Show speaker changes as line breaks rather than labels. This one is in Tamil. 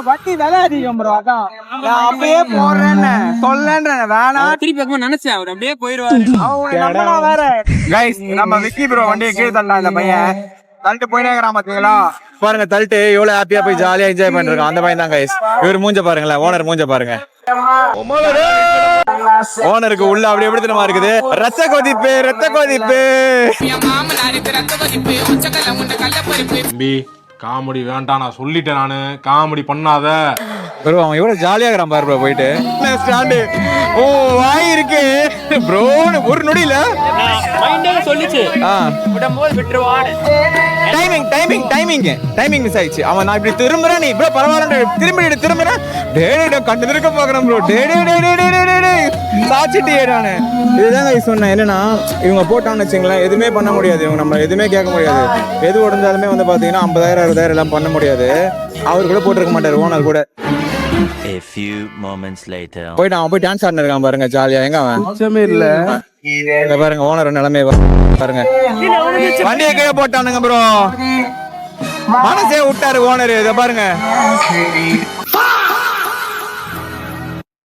வட்டி விலை அதிகம் ப்ரோ. அதான் நான் அப்பயே போடுறேன்னு சொல்லேன்றேன். வேணாம்
திருப்பி நினைச்சேன் அவர் அப்படியே போயிருவாரு.
வேற கைஸ், நம்ம விக்கி ப்ரோ வண்டியை கீழே தள்ளலாம். இந்த பையன் தள்ளிட்டு போயினே இருக்கிறான் பாத்தீங்களா?
பாருங்க தள்ளிட்டு எவ்வளவு ஹாப்பியா போய் ஜாலியா என்ஜாய் பண்ணிருக்கான். அந்த பையன் தான் கைஸ். இவர் மூஞ்ச பாருங்களேன், ஓனர் மூஞ்ச பாருங்க. ஓனருக்கு உள்ள அப்படி எப்படி தெரியுமா இருக்குது? ரத்த கொதிப்பு, ரத்த கொதிப்பு.
காமெடி வேண்டாம், நான் சொல்லிட்டேன். நானு காமெடி பண்ணாத
ப்ரோ. அவன் எவ்வளவு ஜாலியா இருக்கிறான் பாரு ப்ரோ. போயிட்டு ஸ்டாண்டு ஓ வாய் இருக்கு ப்ரோ. ஒரு நொடியில
சொல்லிச்சு
timing timing timing timing miss ஆயிடுச்சு. அவன் நான் இப்படி திரும்புறேன், நீ ப்ரோ பரவாயில்ல திரும்புறேன். டேடே கண்டு இருக்க பாக்குறேன் ப்ரோ. டேடே சாச்சிட்டேடானு. இதுதான் நான் சொன்னேன். என்னன்னா இவங்க போட்டான்னு வச்சுங்களேன், எதுவுமே பண்ண முடியாது. இவங்க நம்ம எதுவுமே கேட்க முடியாது. எது உடஞ்சாலுமே வந்து பாத்தீங்கன்னா 50,000 60,000 எல்லாம் பண்ண முடியாது. அவர் கூட போட்டிருக்க மாட்டாரு, ஓனர் கூட.
A few moments later.
போயிட்டு அவன் போய் டான்ஸ் ஆடினு இருக்கான் பாருங்க ஜாலியா. எங்க அவன்
இல்ல
பாருங்க, ஓனர் நிலைமை பாருங்க. வண்டியை கீழே போட்டானுங்க ப்ரோ. மனசே விட்டாரு ஓனர். இதை பாருங்க.